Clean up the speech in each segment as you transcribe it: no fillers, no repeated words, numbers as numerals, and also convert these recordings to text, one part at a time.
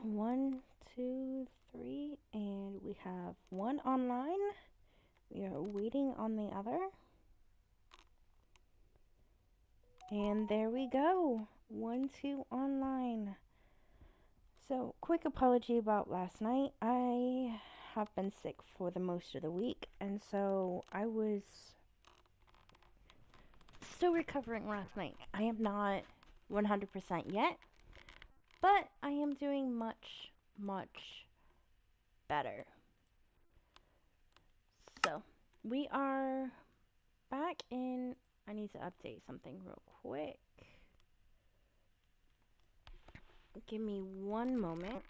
1, 2, 3, and we have one online. We are waiting on the other. And there we go. 1, 2 online. So, quick apology about last night. I have been sick for the most of the week, and so I was still recovering last night. I am not 100% yet, but I am doing much, much better. So, we are back in. I need to update something real quick. Give me one moment.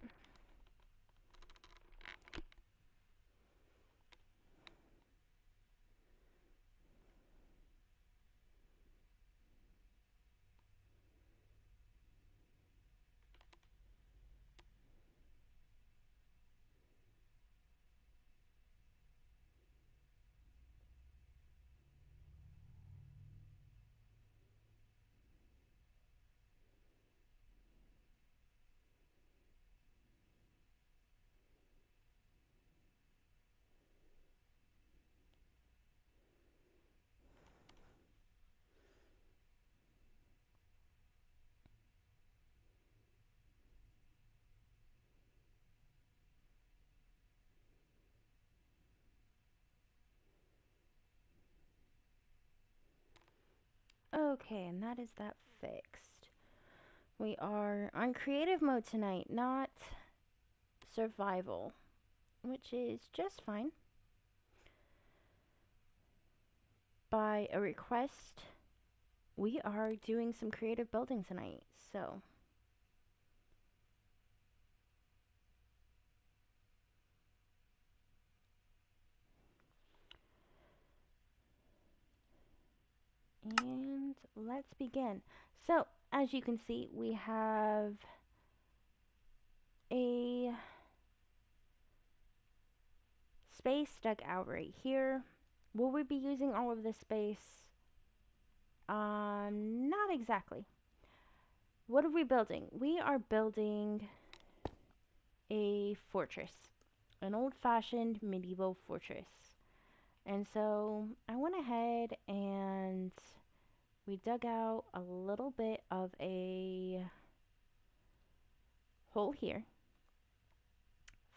Okay, and that is that fixed. We are on creative mode tonight, not survival, which is just fine. By a request, we are doing some creative building tonight, so. And let's begin. So, as you can see, we have a space dug out right here. Will we be using all of this space? Not exactly. What are we building? We are building a fortress, an old-fashioned medieval fortress. And so I went ahead and we dug out a little bit of a hole here,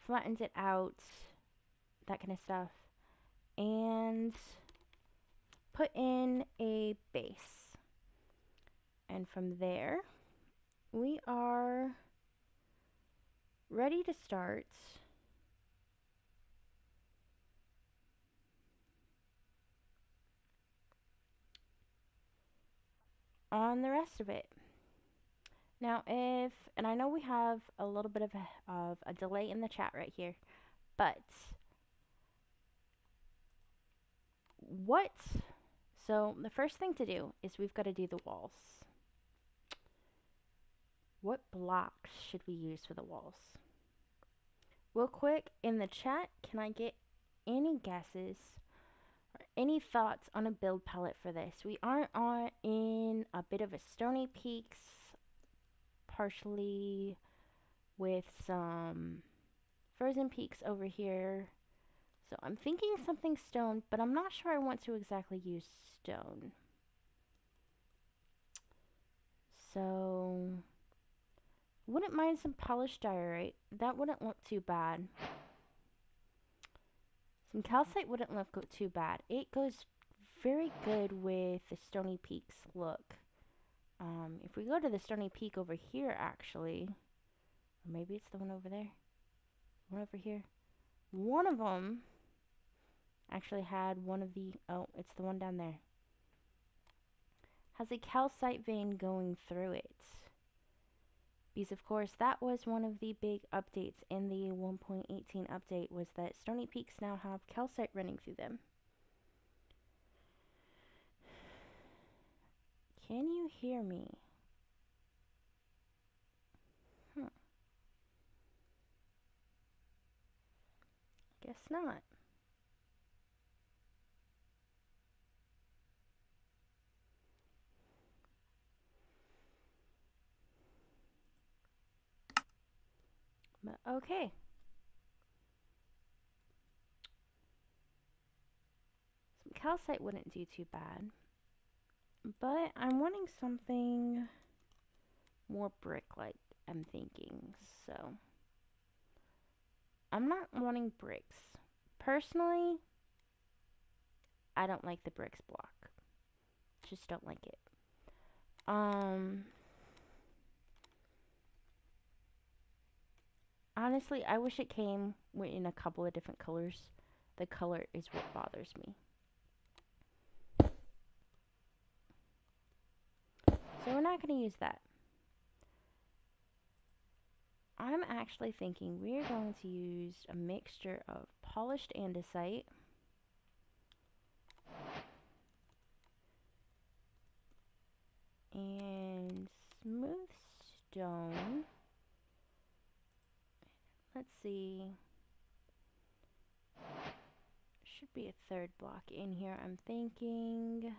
flattened it out, that kind of stuff, and put in a base. And from there, we are ready to start on the rest of it. Now, and I know we have a little bit of a delay in the chat right here, but what? So the first thing to do is we've got to do the walls. What blocks should we use for the walls? Real quick, in the chat, can I get any guesses or any thoughts on a build palette for this? We are in a bit of a Stony Peaks, partially with some Frozen Peaks over here. So I'm thinking something stone, but I'm not sure I want to exactly use stone. So wouldn't mind some polished diorite. That wouldn't look too bad. Some calcite wouldn't look too bad. It goes very good with the Stony Peaks look. If we go to the Stony Peak over here, actually, or maybe it's the one over there, one over here. One of them actually had one of the, oh, it's the one down there. Has a calcite vein going through it. Because of course that was one of the big updates in the 1.18 update, was that Stony Peaks now have calcite running through them. Can you hear me? Guess not. Okay. Some calcite wouldn't do too bad. But I'm wanting something more brick-like, I'm thinking. So, I'm not wanting bricks. Personally, I don't like the bricks block. Just don't like it. Honestly, I wish it came in a couple of different colors. The color is what bothers me. So we're not going to use that. I'm actually thinking we're going to use a mixture of polished andesite and smooth stone. Let's see. Should be a third block in here, I'm thinking.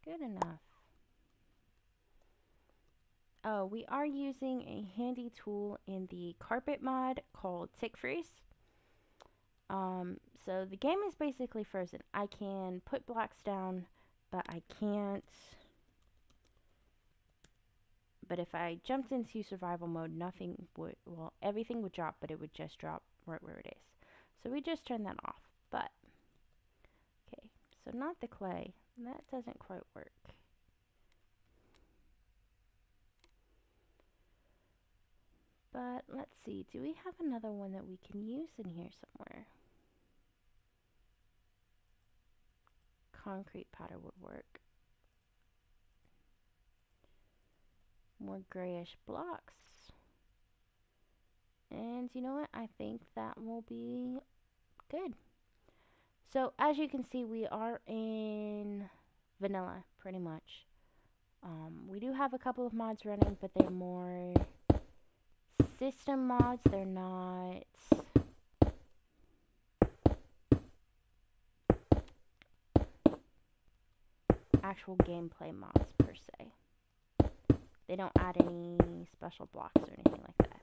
Good enough. Oh, we are using a handy tool in the carpet mod called Tick Freeze. So the game is basically frozen. I can put blocks down, but I can't. But if I jumped into survival mode, nothing would, well, everything would drop, but it would just drop right where it is. So we just turned that off. But, okay, so not the clay. That doesn't quite work. But let's see, do we have another one that we can use in here somewhere? Concrete powder would work. More grayish blocks. And you know what? I think that will be good. So as you can see, we are in vanilla pretty much. We do have a couple of mods running, but they're more system mods. They're not actual gameplay mods per se. They don't add any special blocks or anything like that.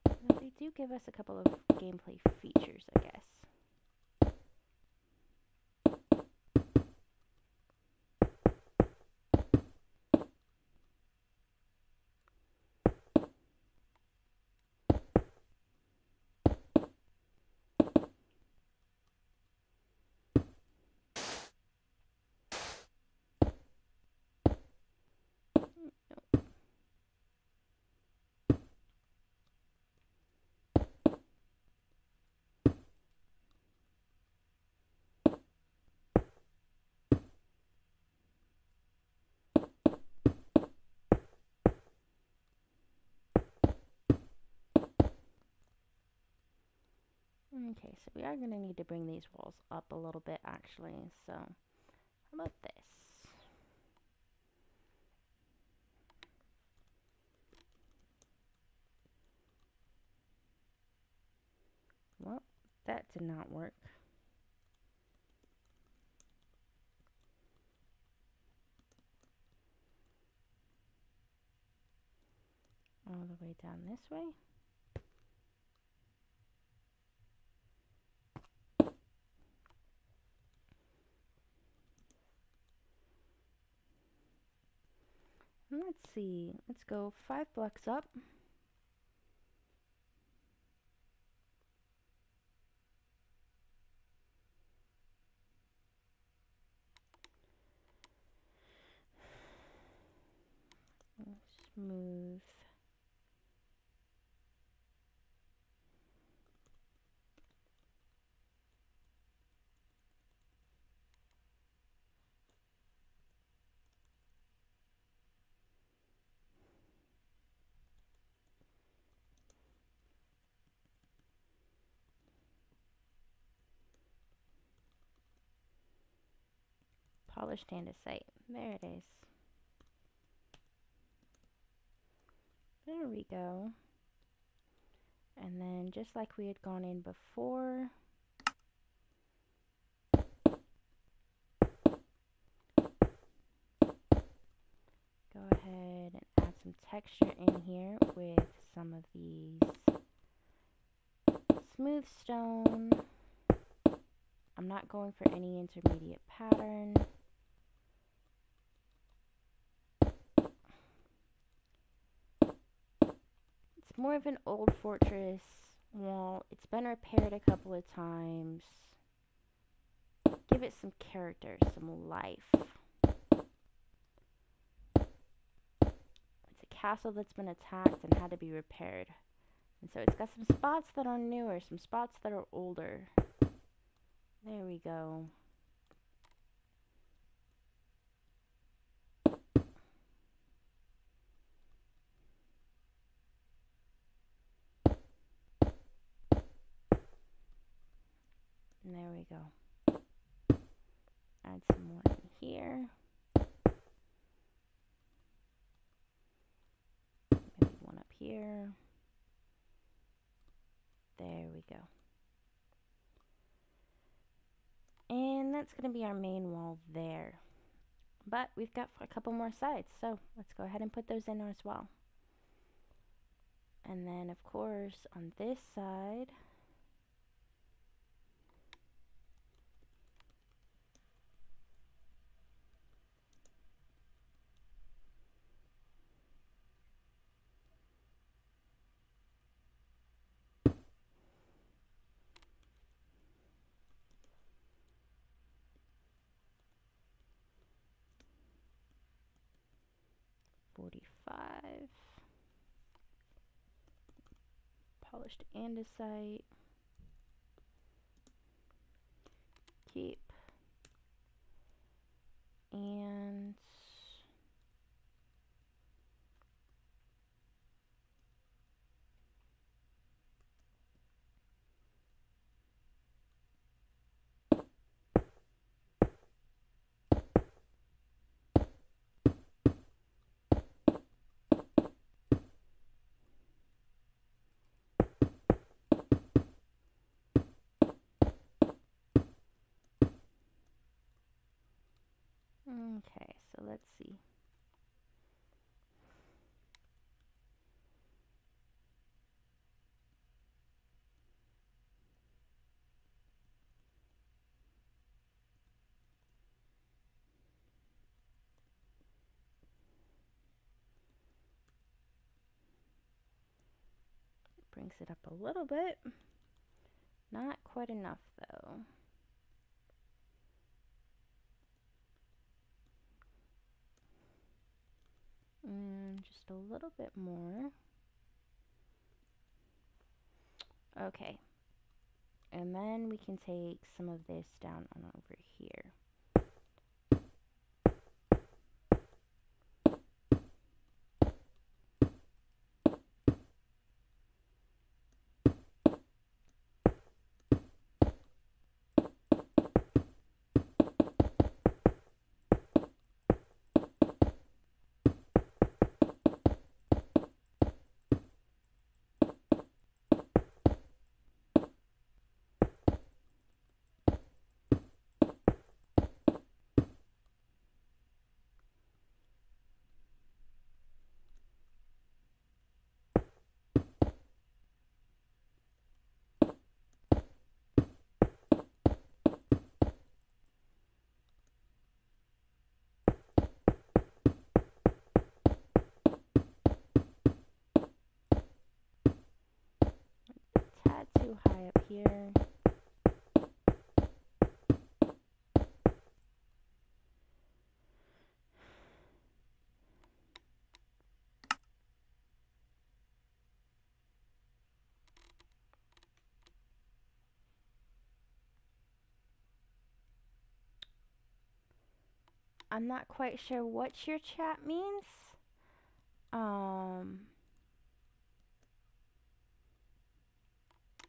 But they do give us a couple of gameplay features, I guess. Okay, so we are going to need to bring these walls up a little bit actually. So, how about this? Well, that did not work. All the way down this way. And let's see, let's go 5 blocks up. Smooth. Polished andesite. There it is. There we go. And then just like we had gone in before, go ahead and add some texture in here with some of these smooth stone. I'm not going for any intermediate pattern. It's more of an old fortress wall. It's been repaired a couple of times. Give it some character, some life. It's a castle that's been attacked and had to be repaired. And so it's got some spots that are newer, some spots that are older. There we go. And there we go. Add some more in here. Maybe one up here. There we go. And that's going to be our main wall there. But we've got a couple more sides, so let's go ahead and put those in as well. And then, of course, on this side, .45, polished andesite, keep, and okay, so let's see. Brings it up a little bit. Not quite enough, though. Just a little bit more. Okay. And then we can take some of this down on over here. A tad too high up here. I'm not quite sure what your chat means.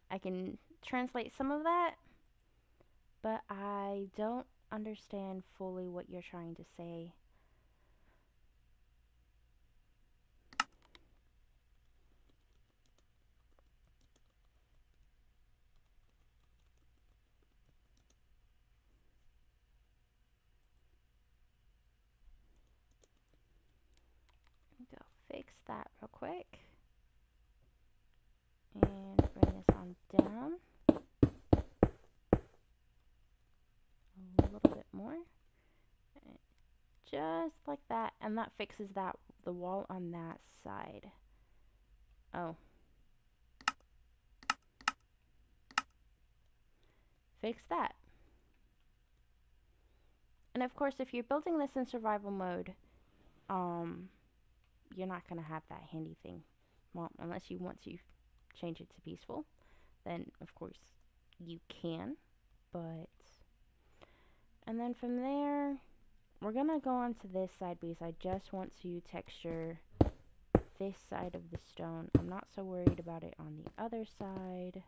I can translate some of that, but I don't understand fully what you're trying to say. that real quick. And bring this on down. A little bit more. Just like that. And that fixes the wall on that side. Oh. Fix that. And of course, if you're building this in survival mode, you're not going to have that handy thing. Well, unless you want to change it to peaceful, then of course you can. But, and then from there, we're going to go on to this side because I just want to texture this side of the stone. I'm not so worried about it on the other side.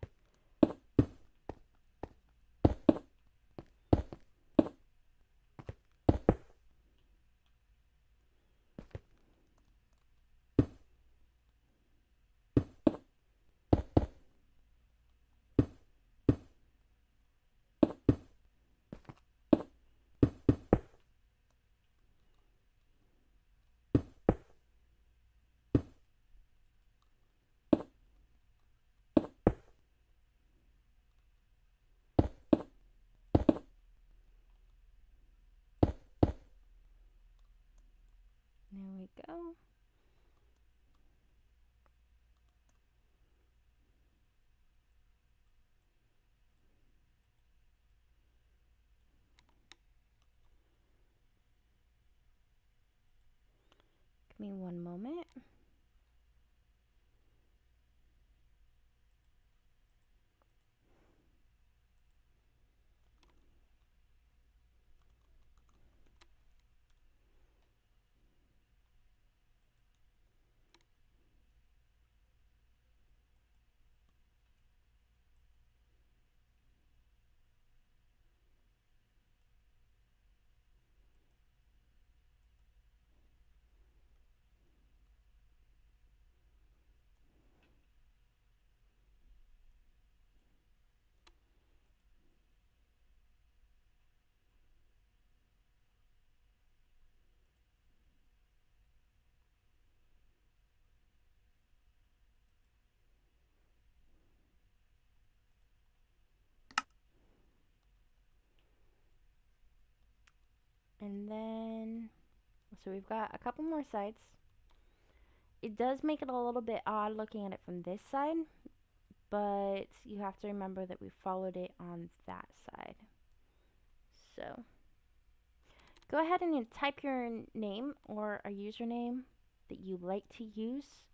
There we go. Give me one moment. And then, so we've got a couple more sides. It does make it a little bit odd looking at it from this side, but you have to remember that we followed it on that side. So, go ahead and type your name or a username that you like to use,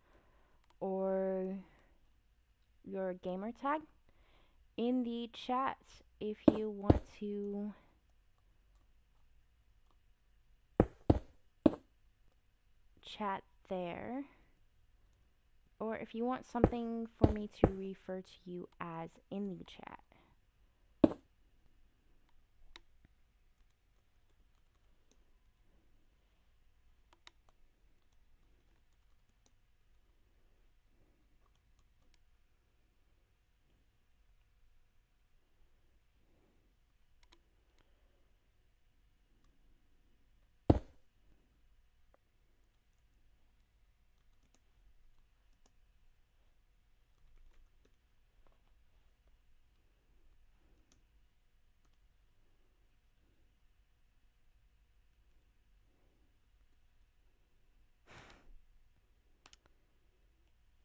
or your gamer tag in the chat if you want to chat there, or if you want something for me to refer to you as in the chat.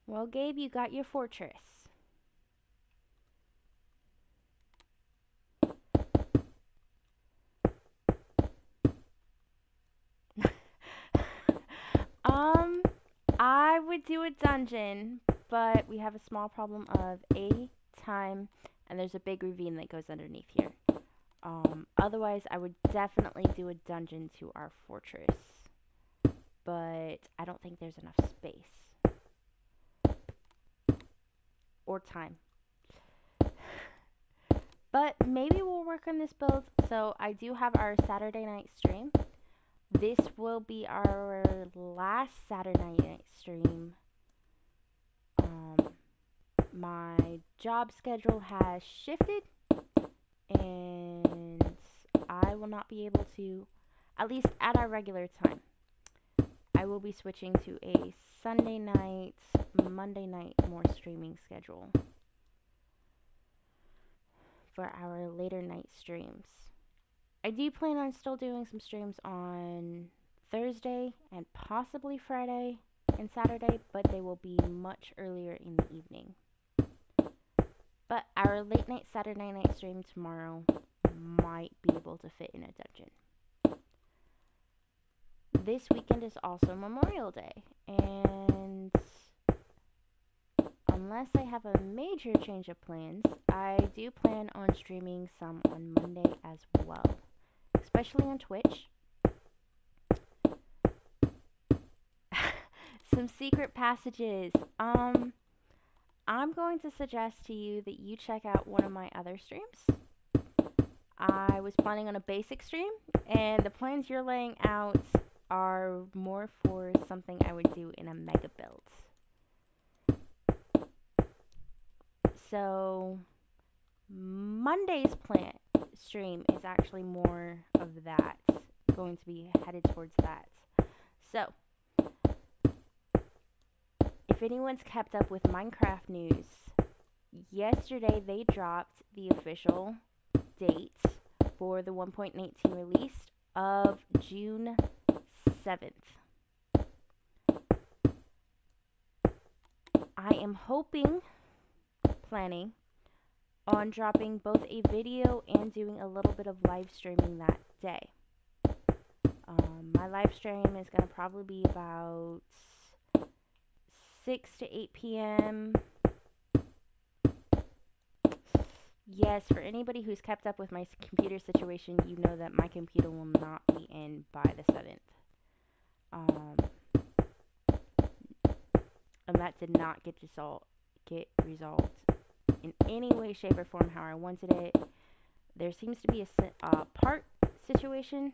Well, Gabe, you got your fortress. I would do a dungeon, but we have a small problem of time, and there's a big ravine that goes underneath here. Otherwise, I would definitely do a dungeon to our fortress, but I don't think there's enough space or time. But maybe we'll work on this build. So I do have our Saturday night stream. This will be our last Saturday night stream. My job schedule has shifted, and I will not be able to, at least at our regular time, I will be switching to a Sunday night, Monday night more streaming schedule for our later night streams. I do plan on still doing some streams on Thursday and possibly Friday and Saturday, but they will be much earlier in the evening. But our late night Saturday night stream tomorrow might be able to fit in a dungeon. This weekend is also Memorial Day, and unless I have a major change of plans, I do plan on streaming some on Monday as well, especially on Twitch. Some secret passages. I'm going to suggest to you that you check out one of my other streams. I was planning on a basic stream, and the plans you're laying out are more for something I would do in a mega build. So Monday's stream is actually more of that, going to be headed towards that. So if anyone's kept up with Minecraft news, yesterday they dropped the official date for the 1.19 release of June 7th. I am planning on dropping both a video and doing a little bit of live streaming that day. My live stream is going to probably be about 6 to 8 p.m. Yes, for anybody who's kept up with my computer situation, you know that my computer will not be in by the 7th. And that did not get resolved in any way, shape, or form how I wanted it. There seems to be a part situation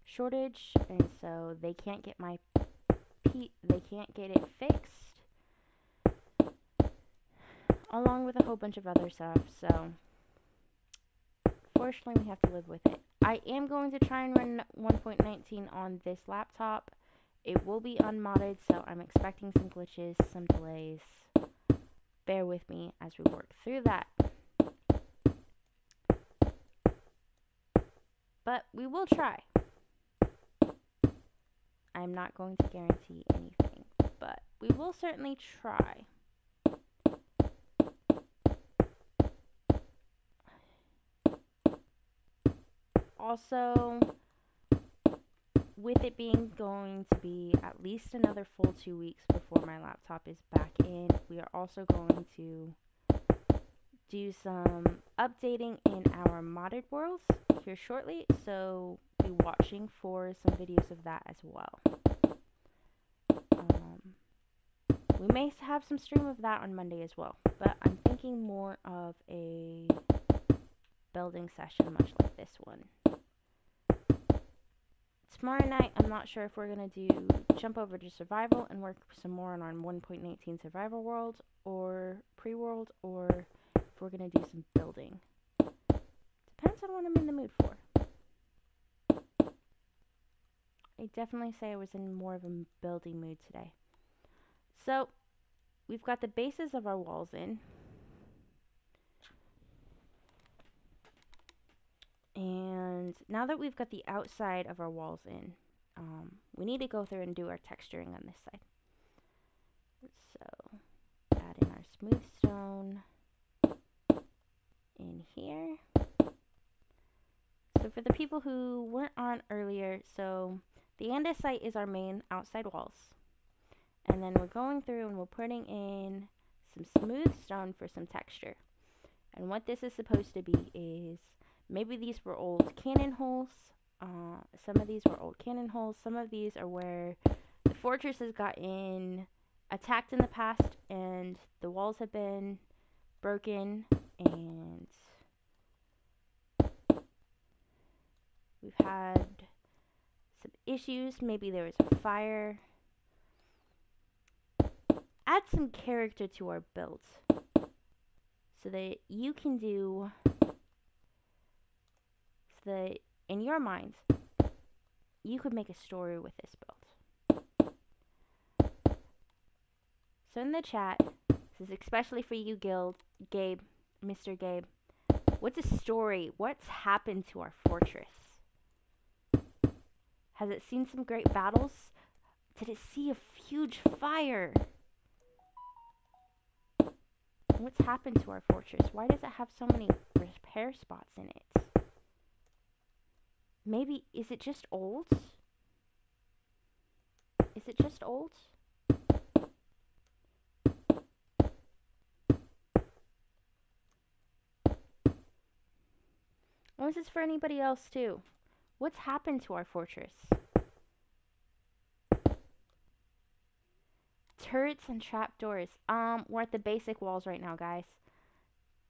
shortage, and so they can't get it fixed, along with a whole bunch of other stuff. So fortunately, we have to live with it. I am going to try and run 1.19 on this laptop. It will be unmodded, so I'm expecting some glitches, some delays. Bear with me as we work through that. But we will try. I'm not going to guarantee anything, but we will certainly try. Also, with it being going to be at least another full 2 weeks before my laptop is back in, we are also going to do some updating in our modded worlds here shortly, so be watching for some videos of that as well. We may have some stream of that on Monday as well, but I'm thinking more of a building session much like this one. Tomorrow night, I'm not sure if we're going to jump over to survival and work some more on our 1.18 survival world or pre-world, or if we're going to do some building. Depends on what I'm in the mood for. I definitely say I was in more of a building mood today. So, we've got the bases of our walls in. And now that we've got the outside of our walls in, we need to go through and do our texturing on this side. So, add in our smooth stone in here. So for the people who weren't on earlier, so the andesite is our main outside walls. And then we're going through and we're putting in some smooth stone for some texture. And what this is supposed to be is, maybe these were old cannon holes. Some of these were old cannon holes. Some of these are where the fortresses got attacked in the past, and the walls have been broken, and we've had some issues. Maybe there was a fire. Add some character to our builds so that you can do, so that in your minds, you could make a story with this build. So in the chat, this is especially for you, Gabe, Mr. Gabe. What's the story? What's happened to our fortress? Has it seen some great battles? Did it see a huge fire? What's happened to our fortress? Why does it have so many repair spots in it? Maybe, is it just old? Is it just old? Or is this for anybody else too? What's happened to our fortress? Turrets and trapdoors. We're at the basic walls right now, guys.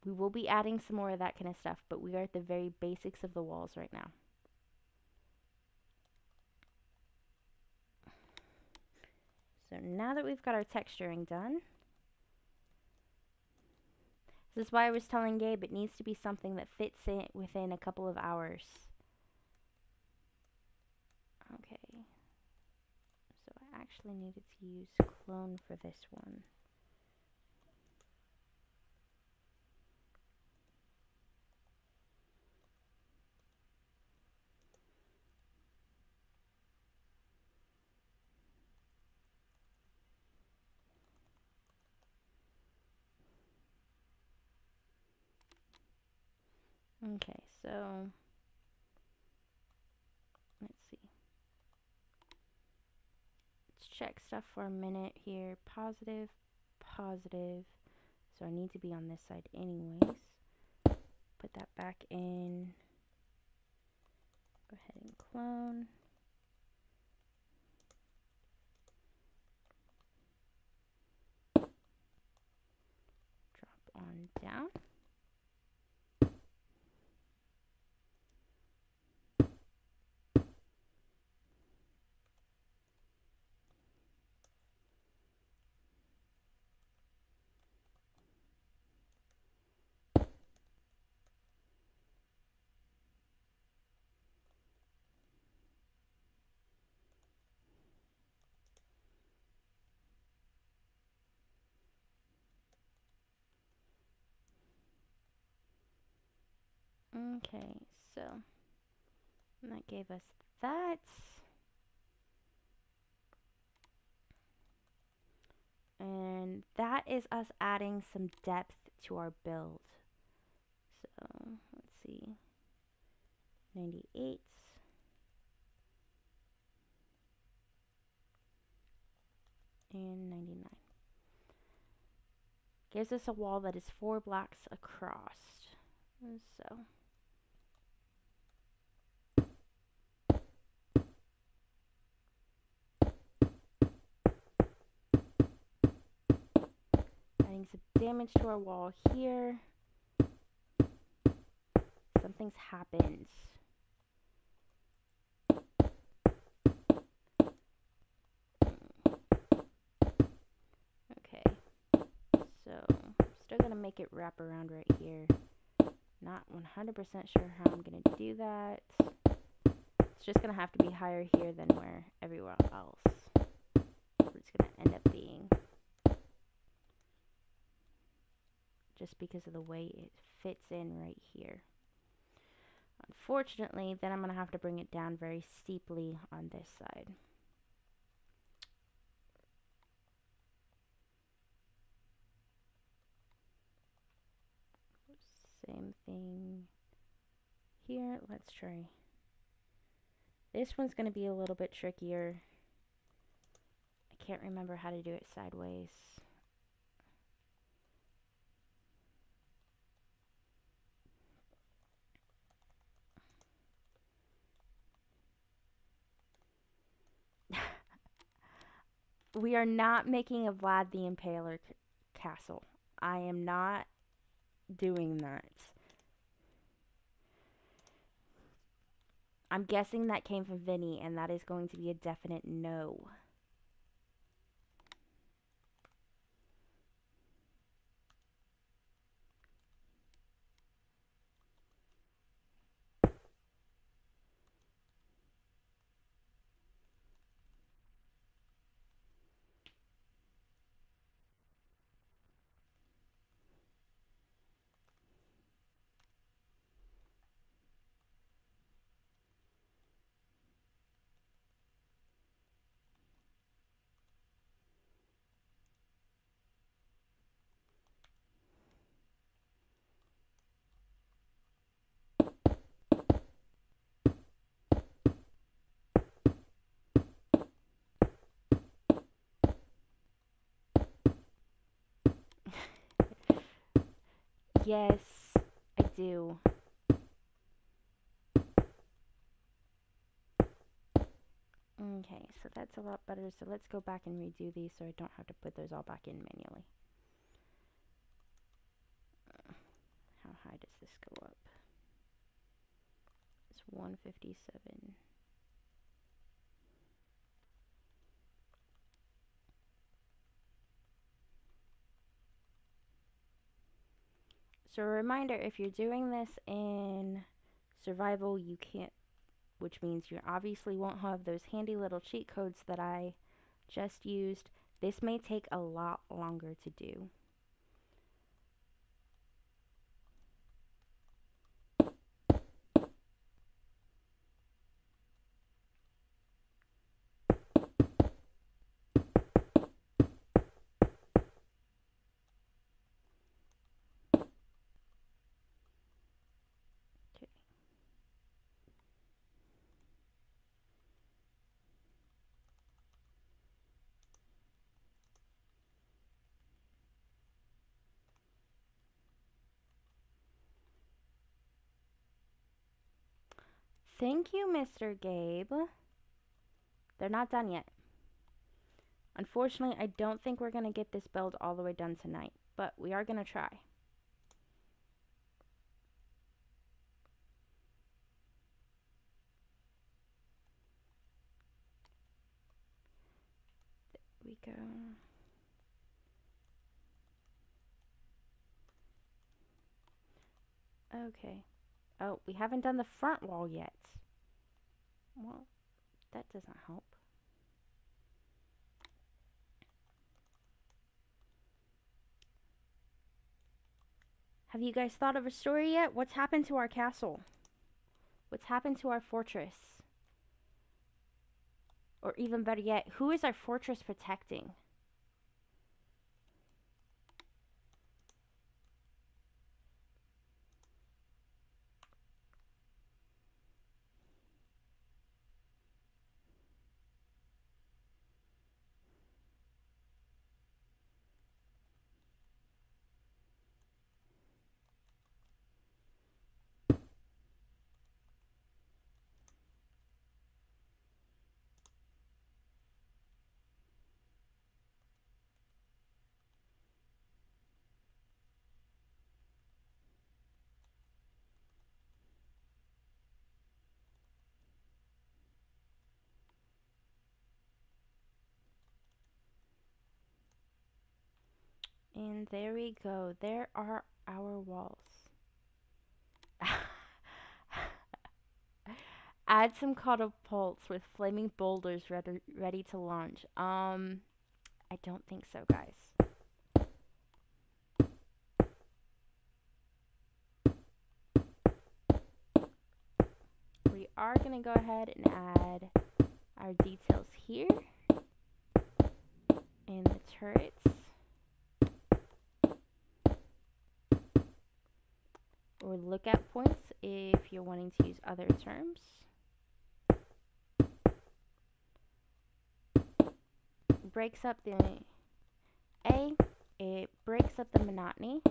We will be adding some more of that kind of stuff, but we are at the very basics of the walls right now. So now that we've got our texturing done, this is why I was telling Gabe it needs to be something that fits in within a couple of hours. Okay. So I actually needed to use clone for this one. Okay, so let's see. Let's check stuff for a minute here. Positive, positive. So I need to be on this side anyways. Put that back in. Go ahead and clone. Drop on down. Okay, so that gave us that. And that is us adding some depth to our build. So let's see. 98. And 99. Gives us a wall that is 4 blocks across. So adding some damage to our wall here. Something's happened. Okay. So I'm still gonna make it wrap around right here. Not 100% sure how I'm gonna do that. It's just gonna have to be higher here than where everywhere else. It's gonna end up being. Just because of the way it fits in right here. Unfortunately, then I'm going to have to bring it down very steeply on this side. Same thing here. Let's try. This one's going to be a little bit trickier. I can't remember how to do it sideways. We are not making a Vlad the Impaler castle. I am not doing that. I'm guessing that came from Vinny, and that is going to be a definite no. Yes, I do. Okay, so that's a lot better. So let's go back and redo these so I don't have to put those all back in manually. How high does this go up? It's 157. So a reminder, if you're doing this in survival, you can't, which means you obviously won't have those handy little cheat codes that I just used. This may take a lot longer to do. Okay. Thank you, Mr. Gabe. They're not done yet. Unfortunately, I don't think we're going to get this build all the way done tonight, but we are going to try. There we go. Okay. Oh, we haven't done the front wall yet. Well, that doesn't help. Have you guys thought of a story yet? What's happened to our castle? What's happened to our fortress? Or even better yet, who is our fortress protecting? And there we go. There are our walls. Add some catapults with flaming boulders ready to launch. I don't think so, guys. We are going to go ahead and add our details here. And the turrets. Or lookout points if you're wanting to use other terms. Breaks up the it breaks up the monotony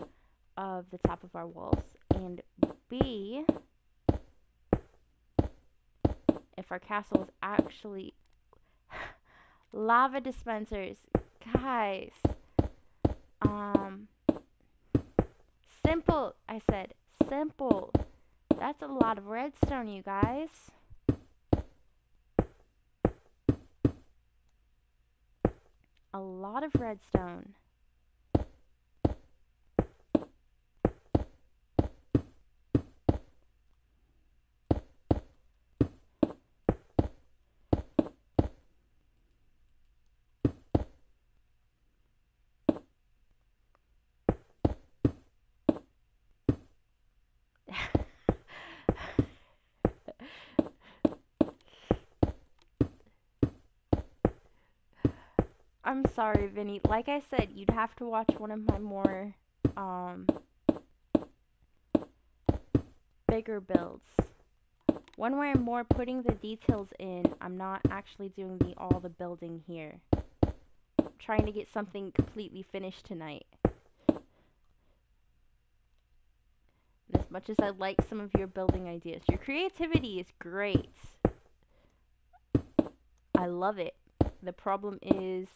of the top of our walls, and B, if our castle is actually lava dispensers, guys. Simple. I said simple. That's a lot of redstone, you guys. A lot of redstone. I'm sorry, Vinny. Like I said, you'd have to watch one of my more bigger builds. One where I'm more putting the details in. I'm not actually doing all the building here. I'm trying to get something completely finished tonight. as much as I like some of your building ideas. Your creativity is great. I love it. The problem is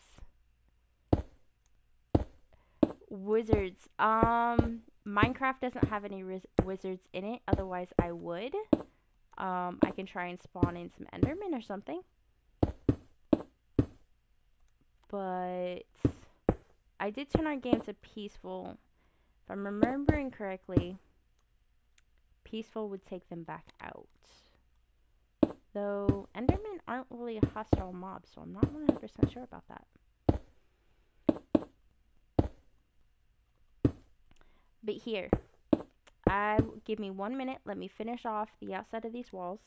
wizards. Minecraft doesn't have any wizards in it, otherwise I would. I can try and spawn in some endermen or something. But I did turn our game to peaceful. If I'm remembering correctly, peaceful would take them back out. Though endermen aren't really a hostile mob, so I'm not 100% sure about that. But here, give me 1 minute. Let me finish off the outside of these walls.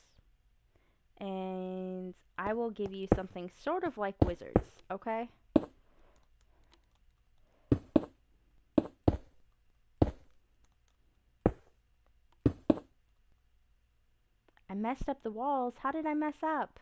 And I will give you something sort of like wizards, okay? I messed up the walls. How did I mess up?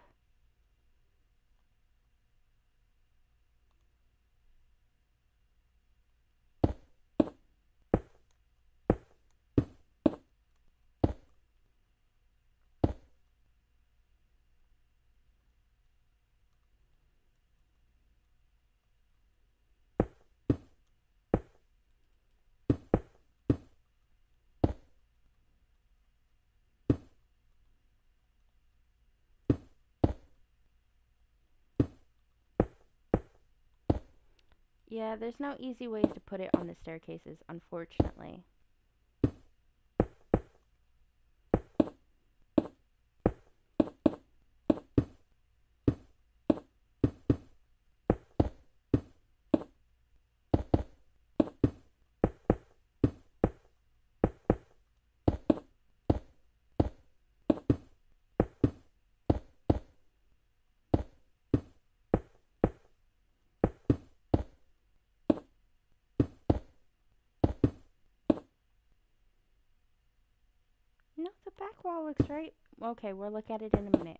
Yeah, there's no easy ways to put it on the staircases, unfortunately. No, the back wall looks right. Okay, we'll look at it in a minute.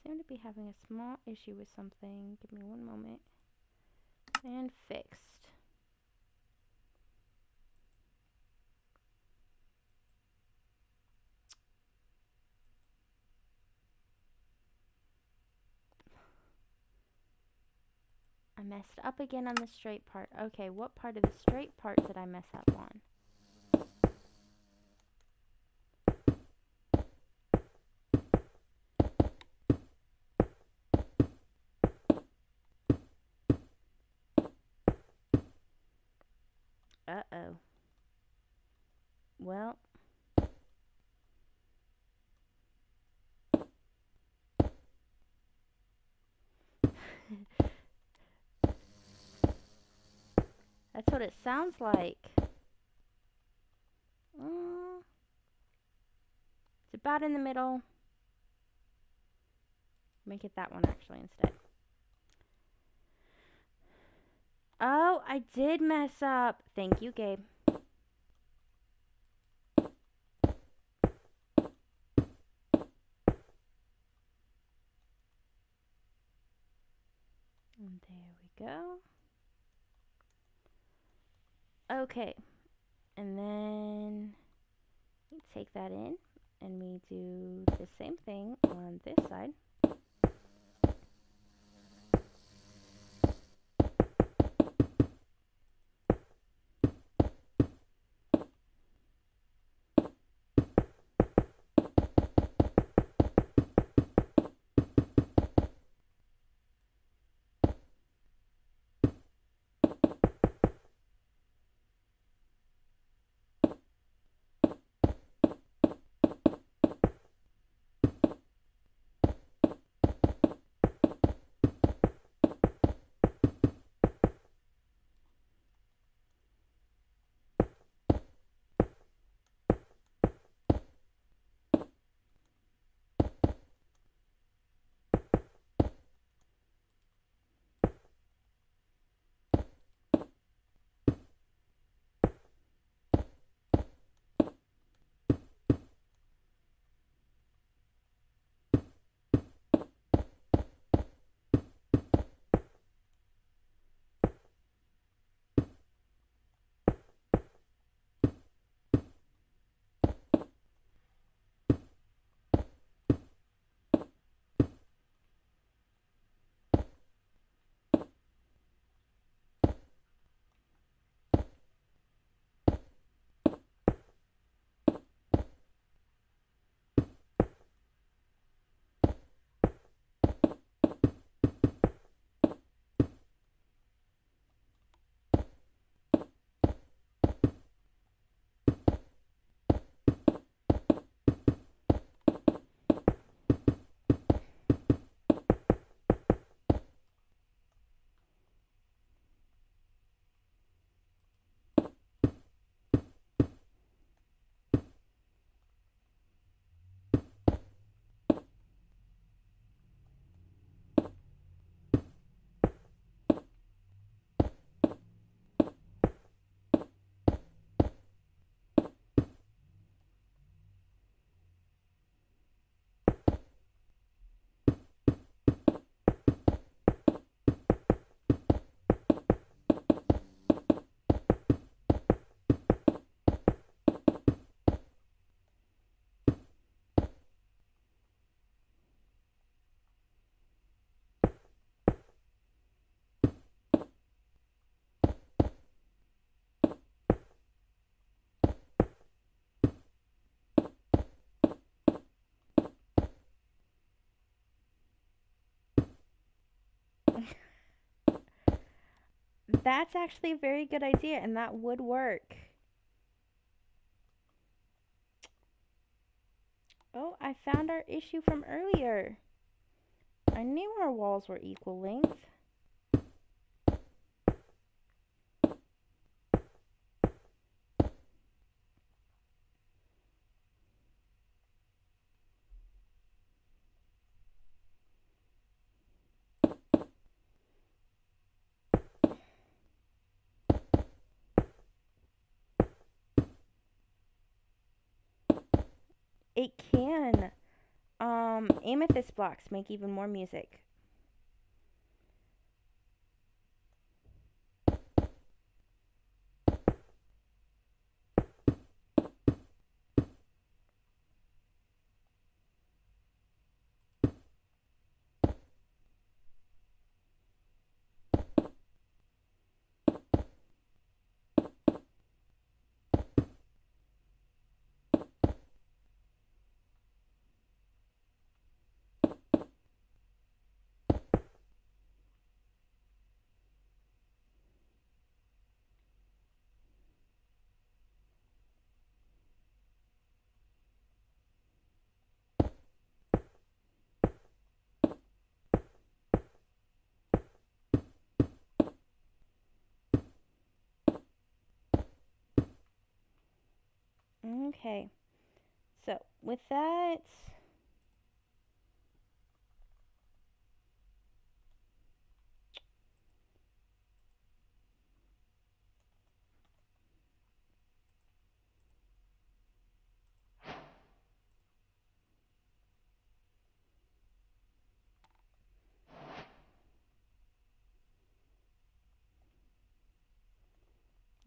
Seem to be having a small issue with something. Give me 1 moment. And fixed. I messed up again on the straight part. Okay, what part of the straight part did I mess up on? Uh-oh. Well. That's what it sounds like. It's about in the middle. Make it that one actually instead. Oh, I did mess up. Thank you, Gabe. And there we go. Okay. And then we take that in and we do the same thing on this side. That's actually a very good idea, and that would work. Oh, I found our issue from earlier. I knew our walls were equal length. It can. Amethyst blocks make even more music. Okay. So, with that,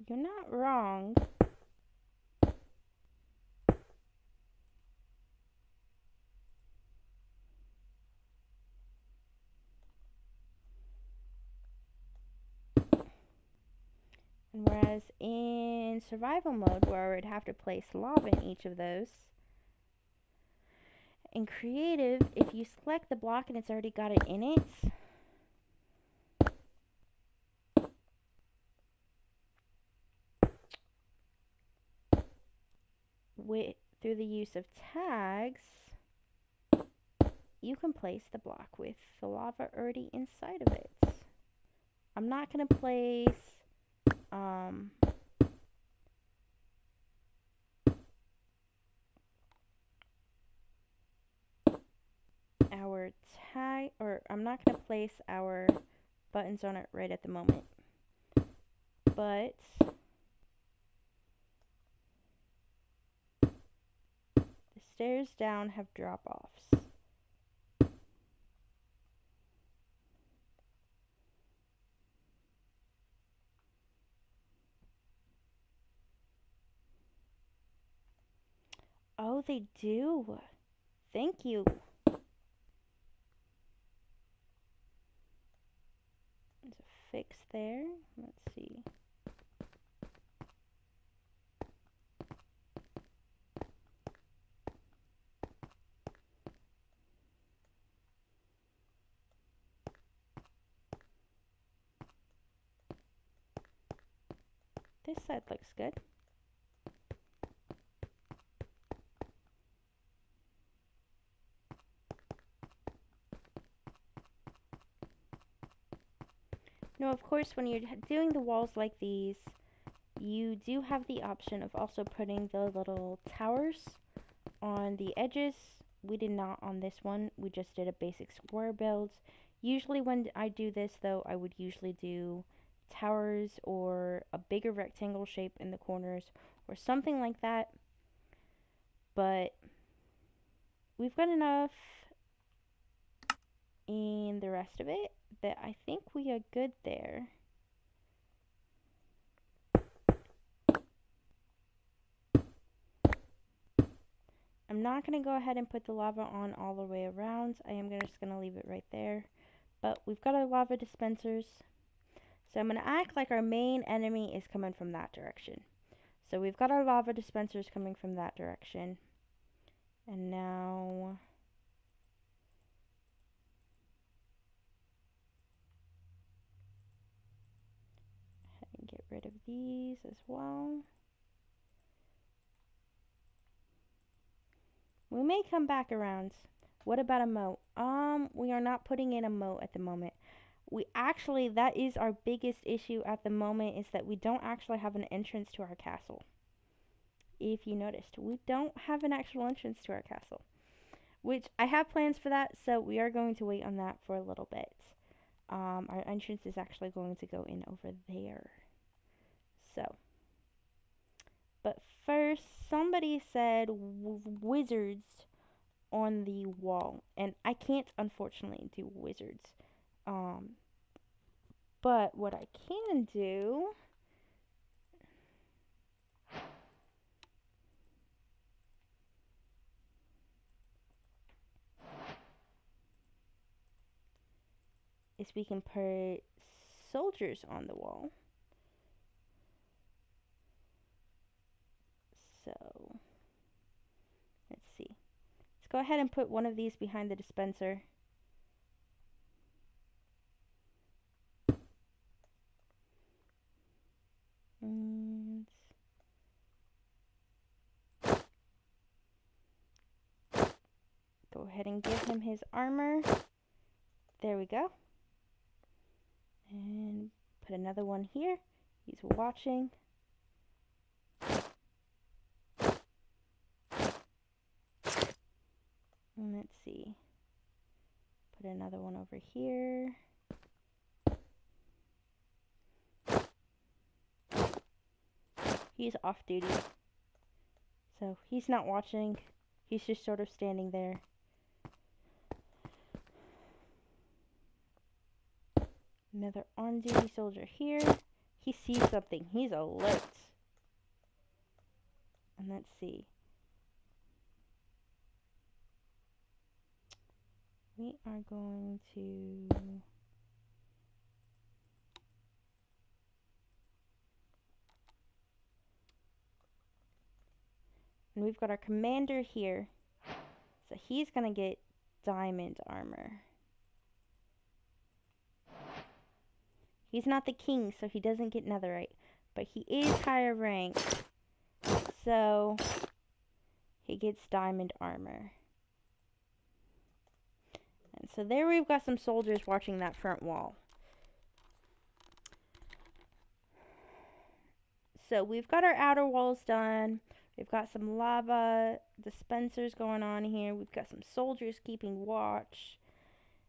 you're not wrong. And whereas in survival mode, where I would have to place lava in each of those, in creative, if you select the block and it's already got it in it, through the use of tags, you can place the block with the lava already inside of it. I'm not going to place our tag, or I'm not going to place our buttons on it right at the moment. But the stairs down have drop-offs. Oh, they do. Thank you. There's a fix there. Let's see. This side looks good. Now, of course, when you're doing the walls like these, you do have the option of also putting the little towers on the edges. We did not on this one. We just did a basic square build. Usually when I do this, though, I would usually do towers or a bigger rectangle shape in the corners or something like that. But we've got enough in the rest of it that I think we are good there. I'm not going to go ahead and put the lava on all the way around. I am just going to leave it right there. But we've got our lava dispensers. So I'm going to act like our main enemy is coming from that direction. So we've got our lava dispensers coming from that direction. And now rid of these as well. We may come back around. What about a moat? We are not putting in a moat at the moment. That is our biggest issue at the moment, is that we don't actually have an entrance to our castle. If you noticed, we don't have an actual entrance to our castle, which I have plans for that, so we are going to wait on that for a little bit. Our entrance is actually going to go in over there. So, but first, somebody said wizards on the wall, and I can't unfortunately do wizards. Um, but what I can do is we can put soldiers on the wall. So, let's see. Let's go ahead and put one of these behind the dispenser. And go ahead and give him his armor. There we go. And put another one here. He's watching. And let's see. Put another one over here. He's off duty. So he's not watching. He's just sort of standing there. Another on-duty soldier here. He sees something. He's alert. And let's see. We are going to... And we've got our commander here. So he's going to get diamond armor. He's not the king, so he doesn't get netherite. But he is higher rank. So he gets diamond armor. And so there we've got some soldiers watching that front wall. So we've got our outer walls done. We've got some lava dispensers going on here. We've got some soldiers keeping watch.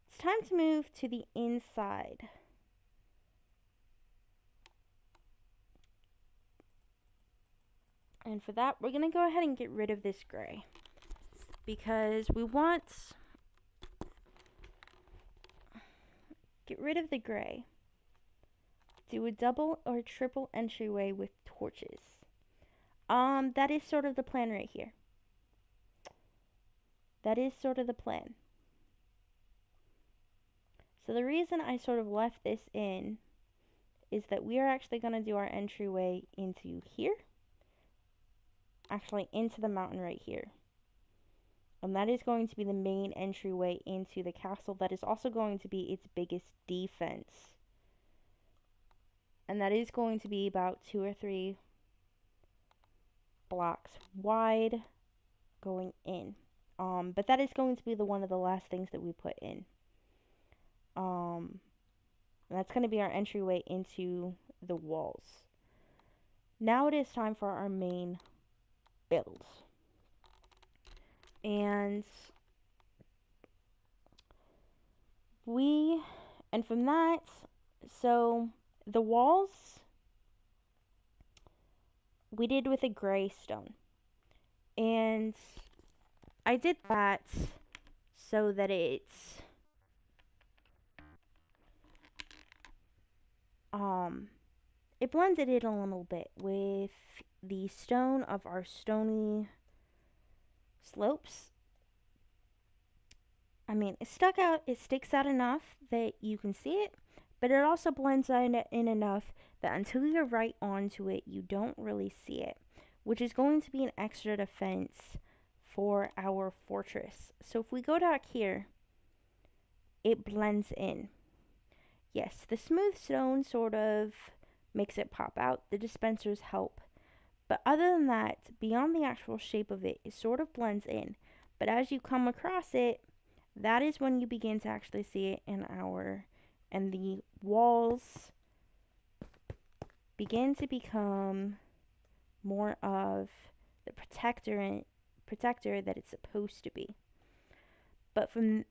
It's time to move to the inside. And for that, we're going to go ahead and get rid of this gray. Because we want... Get rid of the gray. Do a double or triple entryway with torches. That is sort of the plan right here. That is sort of the plan. So the reason I sort of left this in is that we are actually going to do our entryway into here. Actually, into the mountain right here. And that is going to be the main entryway into the castle. That is also going to be its biggest defense. And that is going to be about 2 or 3 blocks wide going in. But that is going to be one of the last things that we put in. That's going to be our entryway into the walls. Now it is time for our main build. And from that, so the walls we did with a gray stone. And I did that so that it blended it a little bit with the stone of our stony slopes. I mean, it sticks out enough that you can see it, but it also blends in enough that until you're right onto it, you don't really see it, which is going to be an extra defense for our fortress. So if we go down here, it blends in. Yes, the smooth stone sort of makes it pop out. The dispensers help. But other than that, beyond the actual shape of it, it sort of blends in. But as you come across it, that is when you begin to actually see it and the walls begin to become more of the protector that it's supposed to be. But from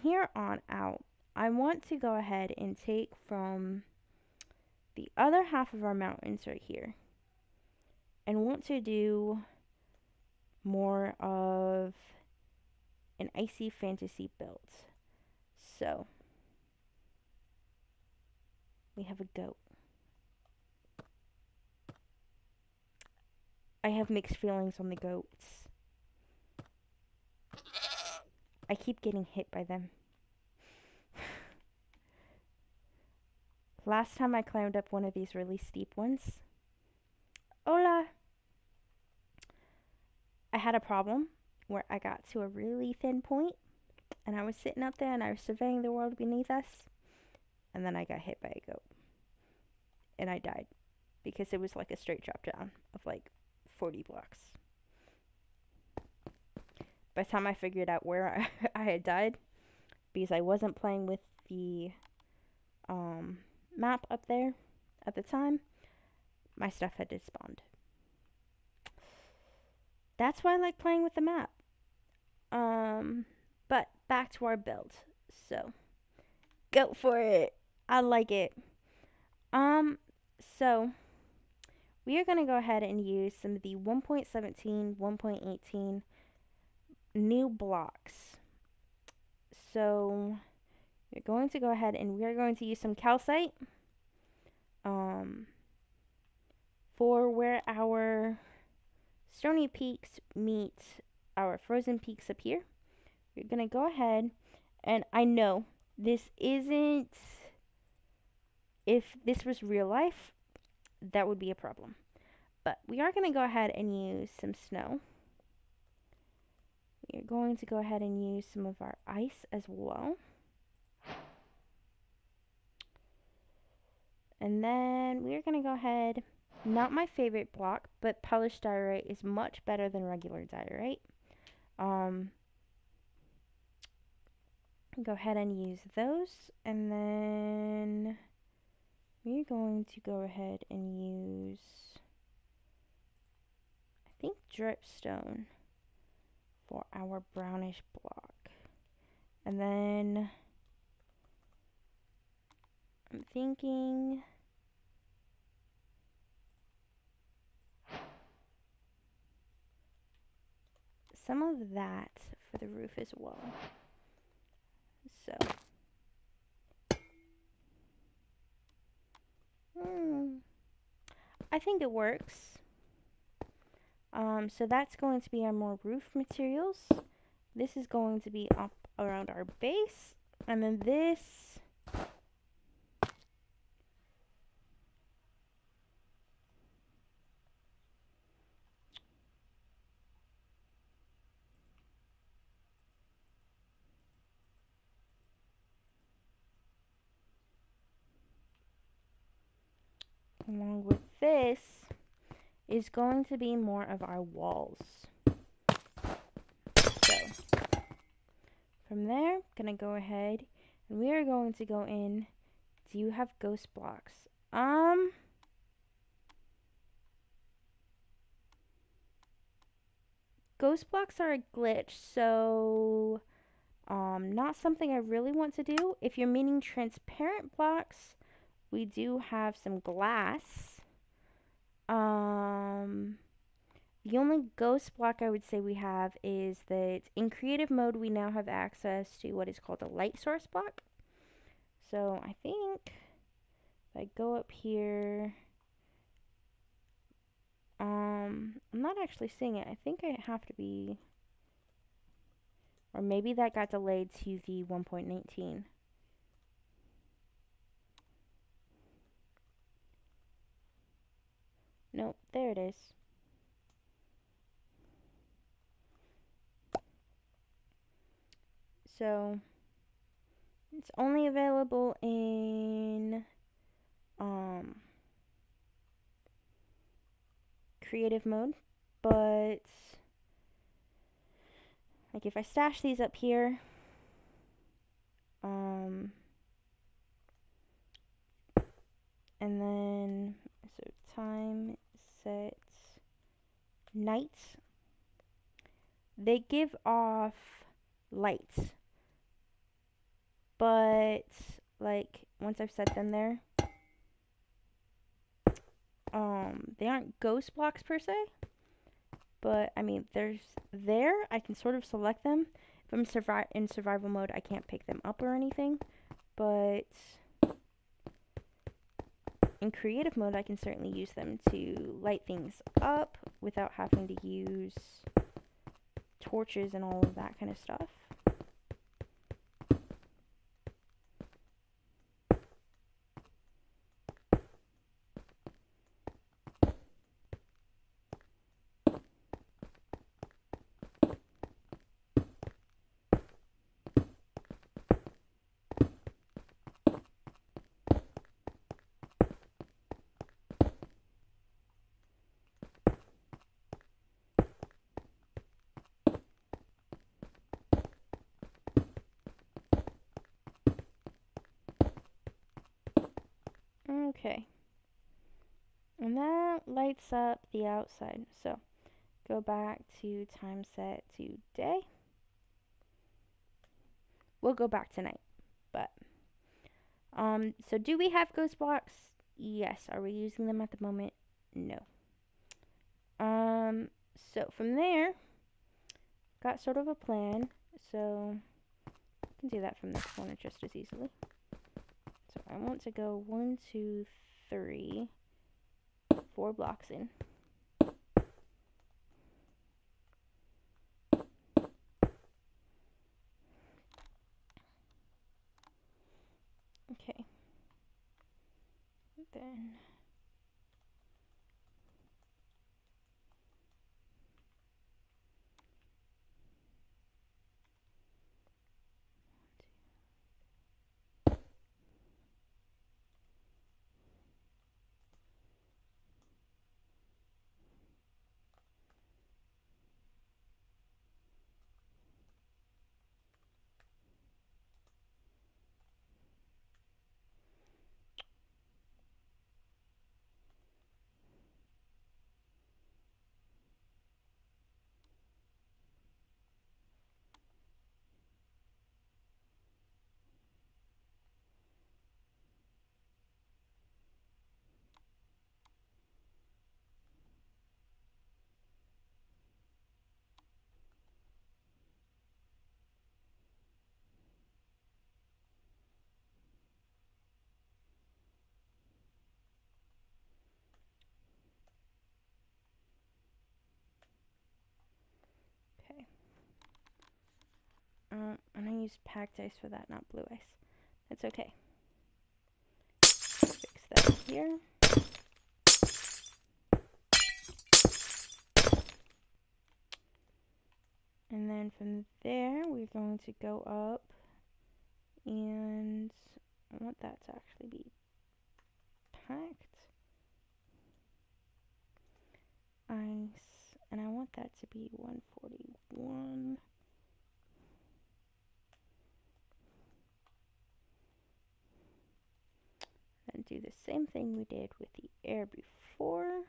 here on out, I want to go ahead and take from the other half of our mountains right here and want to do more of an icy fantasy build. So, we have a goat. I have mixed feelings on the goats. I keep getting hit by them. Last time I climbed up one of these really steep ones. Hola! I had a problem where I got to a really thin point and I was sitting up there and I was surveying the world beneath us, and then I got hit by a goat. And I died because it was like a straight drop down of like 40 blocks. By the time I figured out where I had died, because I wasn't playing with the map up there at the time, my stuff had despawned. That's why I like playing with the map. But back to our build. So, go for it. I like it. So we are going to go ahead and use some of the 1.17, 1.18 new blocks. So we're going to go ahead and we are going to use some calcite for where our stony peaks meet our frozen peaks up here. We're going to go ahead, and I know this isn't, if this was real life, that would be a problem. But we are going to go ahead and use some snow. We are going to go ahead and use some of our ice as well. And then we are going to go ahead, not my favorite block, but polished diorite is much better than regular diorite. Go ahead and use those, and then we're going to go ahead and use, I think, dripstone for our brownish block. And then I'm thinking some of that for the roof as well. So, I think it works. So that's going to be our more roof materials. This is going to be up around our base, and then this along with this is going to be more of our walls. So from there, I'm gonna go ahead and we are going to go in. Do you have ghost blocks? Ghost blocks are a glitch, so not something I really want to do. If you're meaning transparent blocks, we do have some glass. The only ghost block I would say we have is that in creative mode we now have access to what is called a light source block. So I think if I go up here, I'm not actually seeing it. I think I have to be, or maybe that got delayed to the 1.19. Nope, there it is. So it's only available in creative mode, but like if I stash these up here, and then so time set night, they give off lights, but like once I've set them there, they aren't ghost blocks per se, but I mean I can sort of select them. If I'm in survival mode, I can't pick them up or anything, but in creative mode, I can certainly use them to light things up without having to use torches and all of that kind of stuff. Okay. And that lights up the outside. So go back to time set to day. We'll go back to night. But so do we have ghost blocks? Yes. Are we using them at the moment? No. So from there, got sort of a plan. So I can do that from this corner just as easily. So I want to go 1, 2, 3, 4 blocks in. Okay. Then okay. And I used packed ice for that, not blue ice. That's okay. Fix that here. And then from there, we're going to go up, and I want that to actually be packed ice, and I want that to be 141. Then do the same thing we did with the air before.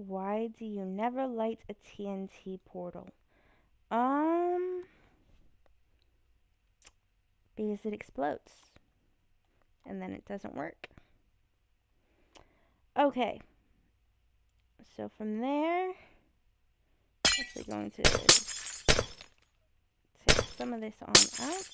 Why do you never light a TNT portal? Because it explodes. And then it doesn't work. Okay. So from there, I'm actually going to take some of this on out.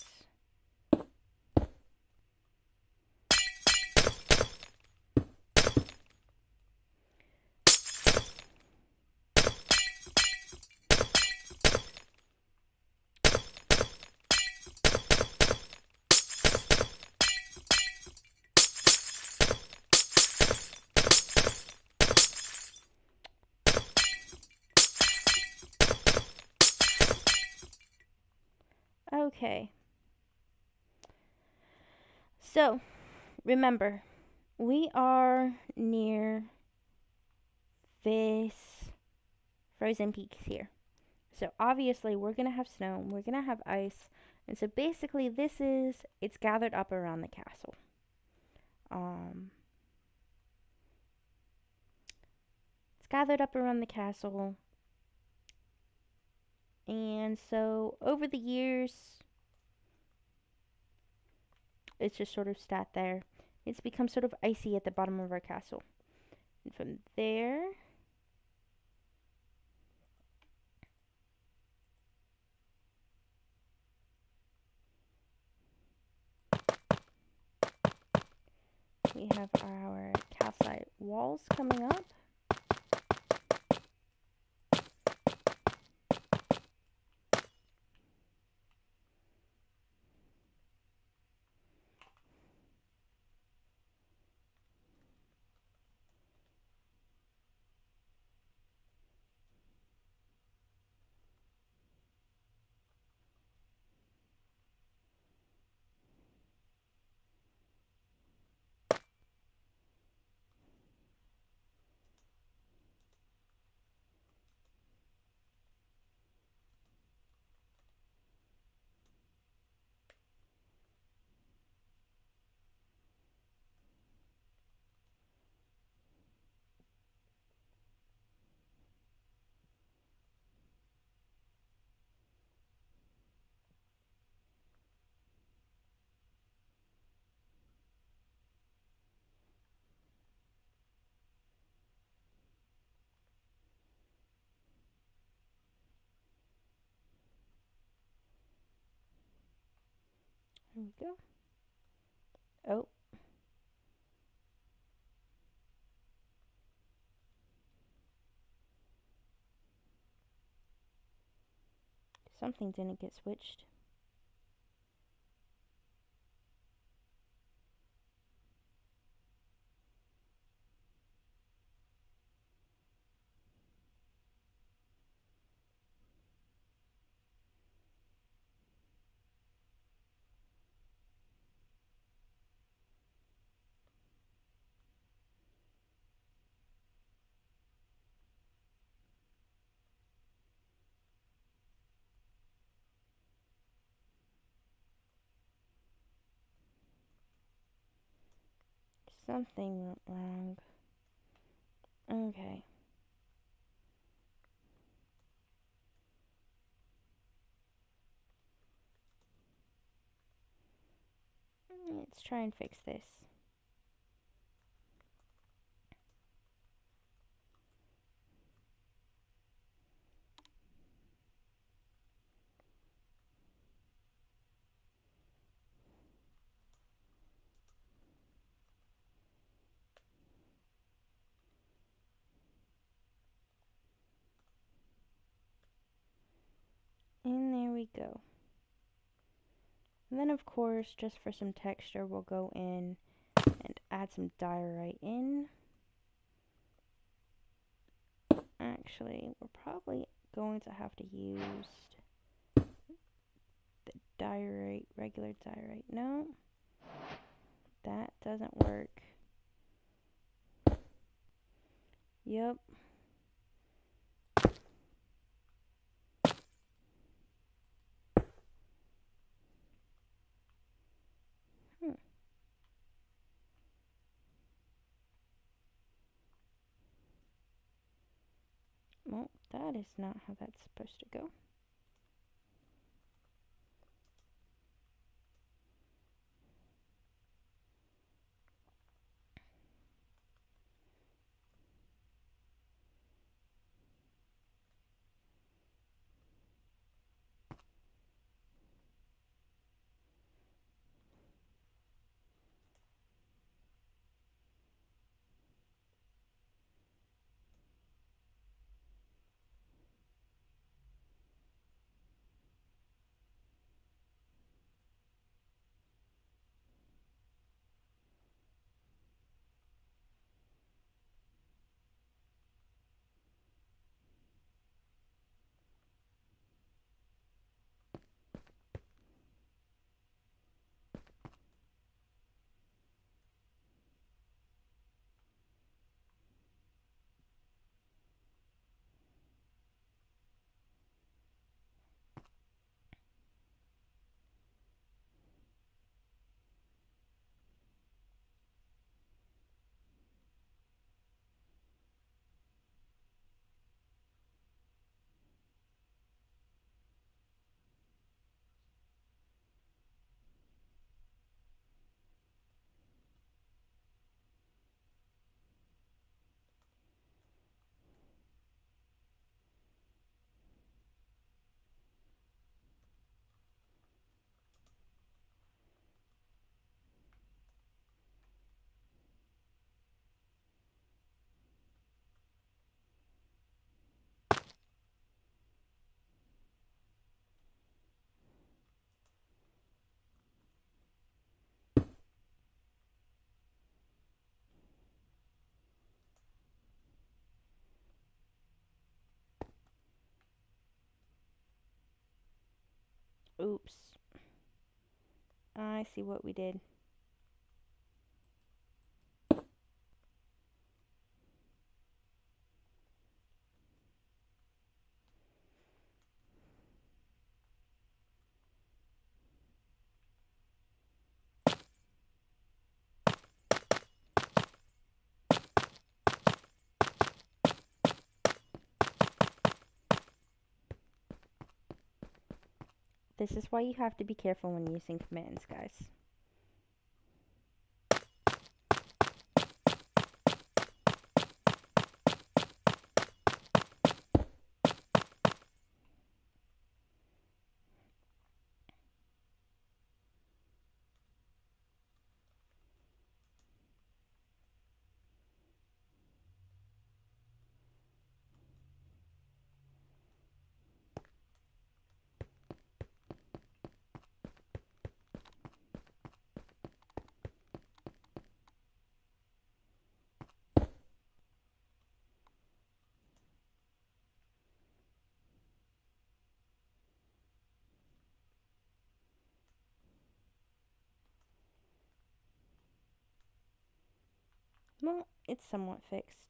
Okay. So, remember, we are near this frozen peak here. So obviously we're going to have snow, we're going to have ice, and so basically it's gathered up around the castle. Um, it's gathered up around the castle, and so over the years, it's just sort of sat there. It's become sort of icy at the bottom of our castle. And from there, we have our calcite walls coming up. There we go. Oh, something didn't get switched. Something went wrong. Okay. Let's try and fix this. And there we go. And then, of course, just for some texture, we'll go in and add some diorite in. Actually, we're probably going to have to use the diorite, regular diorite. No, that doesn't work. Yep. Well, that is not how that's supposed to go. I see what we did. This is why you have to be careful when using commands, guys. Well, it's somewhat fixed.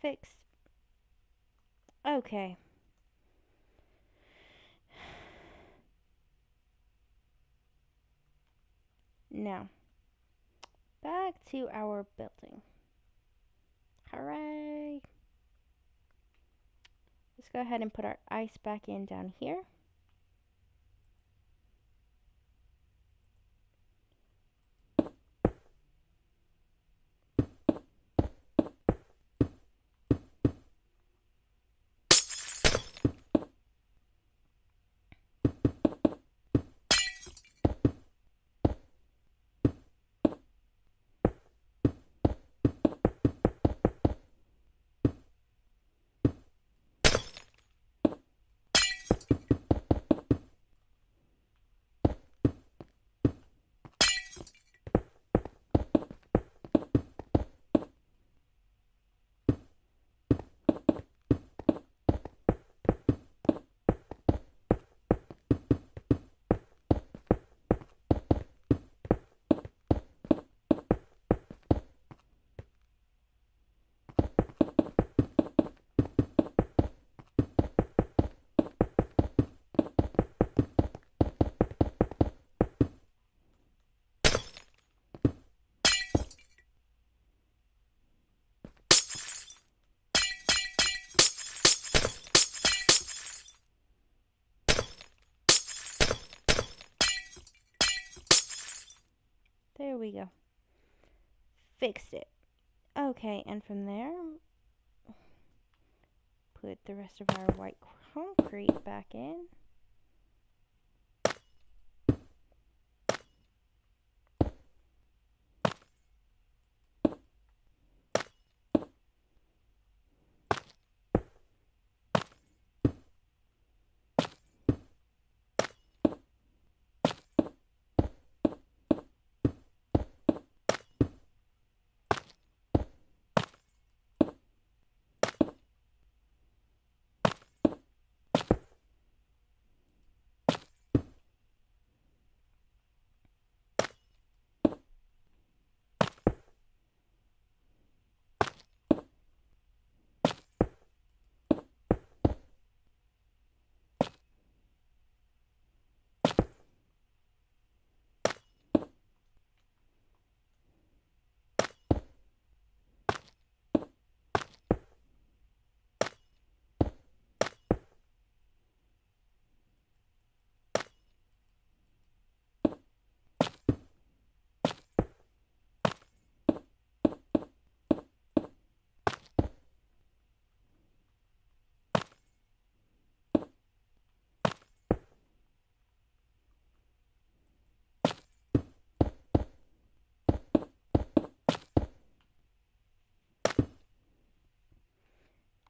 Fixed. Okay. Now, back to our building. Hooray! Let's go ahead and put our ice back in down here. There we go. fixed it. Okay, and from there, put the rest of our white concrete back in.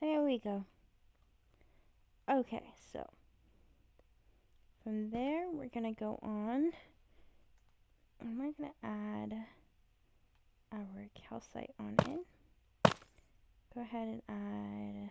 There we go. Okay, so from there we're gonna go on and we're gonna add our calcite on in. Go ahead and add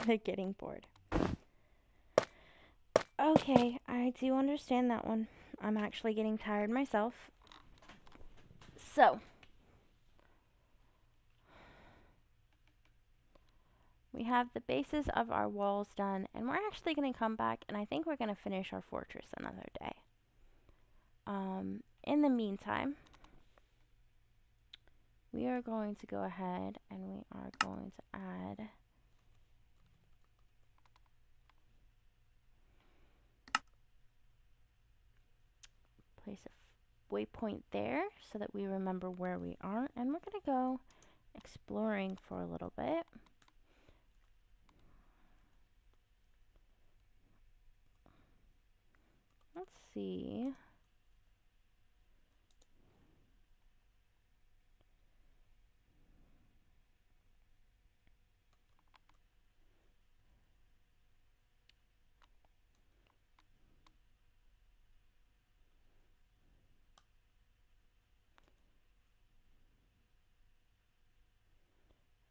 they're getting bored. Okay, I do understand that one. I'm actually getting tired myself. So, we have the bases of our walls done, and we're actually going to come back and I think we're going to finish our fortress another day. In the meantime, we are going to go ahead and we are going to add place a waypoint there so that we remember where we are, and we're going to go exploring for a little bit. Let's see.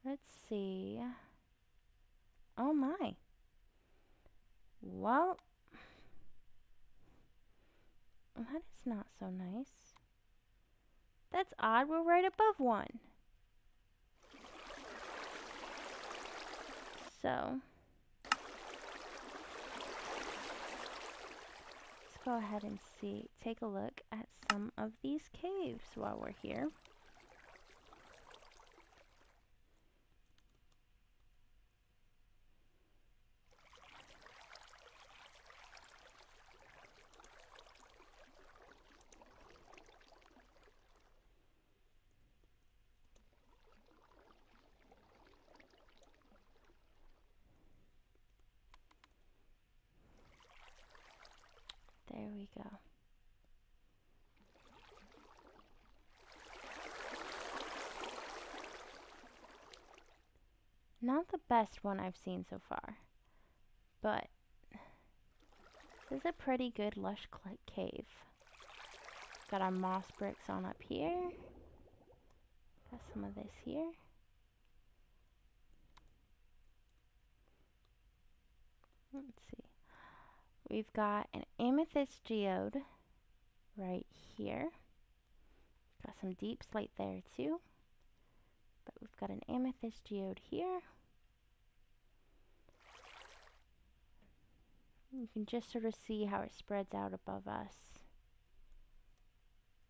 Let's see. Oh my. Well, that is not so nice. That's odd. We're right above one. So, let's go ahead and take a look at some of these caves while we're here. There we go. Not the best one I've seen so far, but this is a pretty good lush cave. Got our moss bricks on up here. Got some of this here. Let's see. We've got an amethyst geode right here. Got some deep slate there too. But we've got an amethyst geode here. You can just sort of see how it spreads out above us.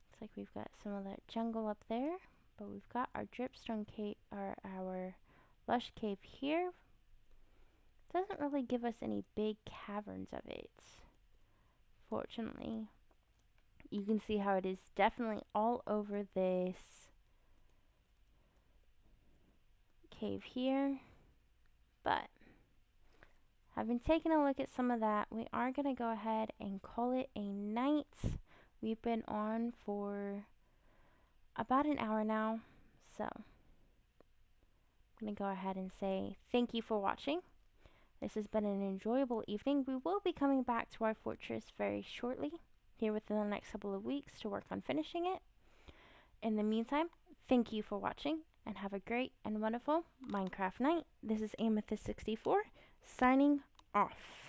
Looks like we've got some of that jungle up there, but we've got our dripstone cave, or our lush cave here. Doesn't really give us any big caverns of it, fortunately. You can see how it is definitely all over this cave here, but having taken a look at some of that, we are going to go ahead and call it a night. We've been on for about an hour now, so I'm going to go ahead and say thank you for watching. This has been an enjoyable evening. We will be coming back to our fortress very shortly, here within the next couple of weeks, to work on finishing it. In the meantime, thank you for watching, and have a great and wonderful Minecraft night. This is Amethyst64, signing off.